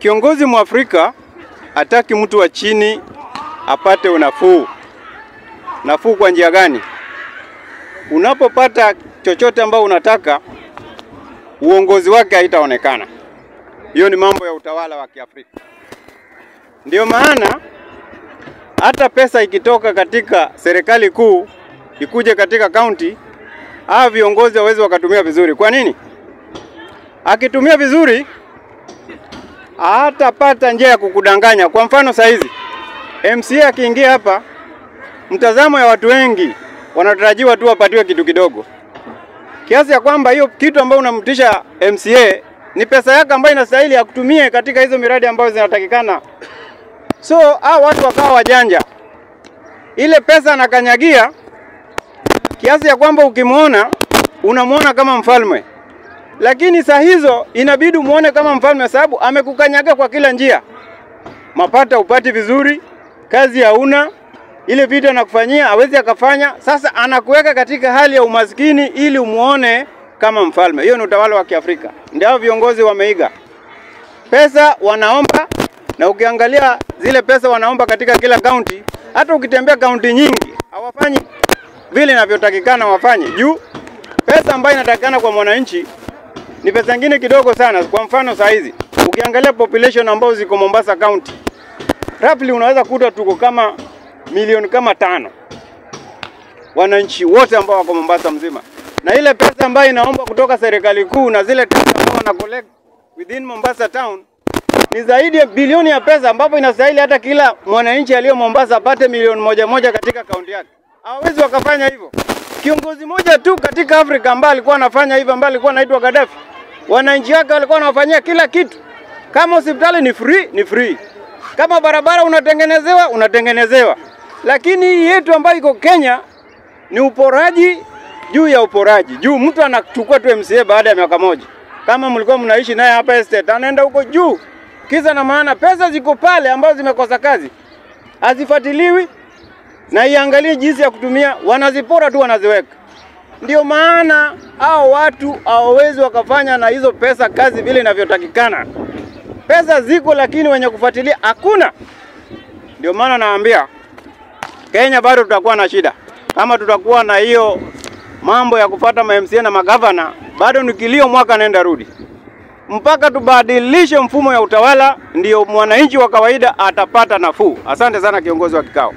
Kiongozi Mwafrika hataki mtu wa chini apate unafuu. Nafuu kwa njia gani? Unapopata chochote ambao unataka, uongozi wake haitaonekana. Hiyo ni mambo ya utawala wa Kiafrika. Ndio maana hata pesa ikitoka katika serikali kuu ikuje katika county, viongozi hawezi wakatumia vizuri. Kwa nini? Akitumia vizuri hatapata njia ya kukudanganya. Kwa mfano saizi MCA akiingia hapa, mtazamo ya watu wengi wanatarajiwa tu wapatiwe kitu kidogo, kiasi ya kwamba hiyo kitu ambayo unamtisha MCA ni pesa yake ambayo inastahili ya kutumie katika hizo miradi ambazo zinatakikana. So watu wakawa wajanja, ile pesa anakanyagia kiasi ya kwamba ukimuona unamuona kama mfalme, lakini saa hizo inabidi muone kama mfalme sababu amekukanyaga kwa kila njia. Mapata upati vizuri, kazi hauna, ile vitu anakufanyia hawezi akafanya. Sasa anakuweka katika hali ya umaskini ili umuone kama mfalme. Hiyo ni utawala wa Kiafrika. Ndio viongozi wameiga. Pesa wanaomba, na ukiangalia zile pesa wanaomba katika kila county, hata ukitembea county nyingi hawafanyi vile inavyotakikana wafanye. Juu pesa ambayo inatakikana kwa mwananchi ni pesa nyingine kidogo sana. Kwa mfano saa hizi ukiangalia population ambao ziko Mombasa County, roughly unaweza kuta tuko kama milioni kama 5 wananchi wote ambao wako Mombasa mzima. Na ile pesa ambayo inaomba kutoka serikali kuu na zile tax ambao wana collect within Mombasa town ni zaidi ya bilioni ya pesa, ambapo inastahili hata kila mwananchi aliyo Mombasa apate milioni moja katika kaunti yake. Hawezi wakafanya hivyo. Kiongozi moja tu katika Afrika ambaye alikuwa anafanya hivyo, ambaye alikuwa anaitwa Gaddafi. Wananchi wake walikuwa wanafanyia kila kitu. Kama hospitali ni free. Kama barabara unatengenezewa. Lakini hii yetu ambayo iko Kenya ni uporaji juu ya uporaji. Juu mtu anachukua tu MCA baada ya miaka 1. Kama mlikuwa mnaishi naye hapa estate, anaenda huko juu. Kisa na maana pesa ziko pale ambazo zimekosa kazi, hazifuatiliwi na iangalie jinsi ya kutumia, wanazipora tu wanaziweka. Ndio maana hao watu hawawezi wakafanya na hizo pesa kazi vile inavyotakikana. Pesa ziko lakini wenye kufuatilia hakuna. Ndio maana naambia Kenya bado tutakuwa na shida. Kama tutakuwa na hiyo mambo ya kufuata MCA na magavana, bado ni kilio mwaka nenda rudi. Mpaka tubadilishe mfumo ya utawala, ndio mwananchi wa kawaida atapata nafuu. Asante sana kiongozi wa kikao.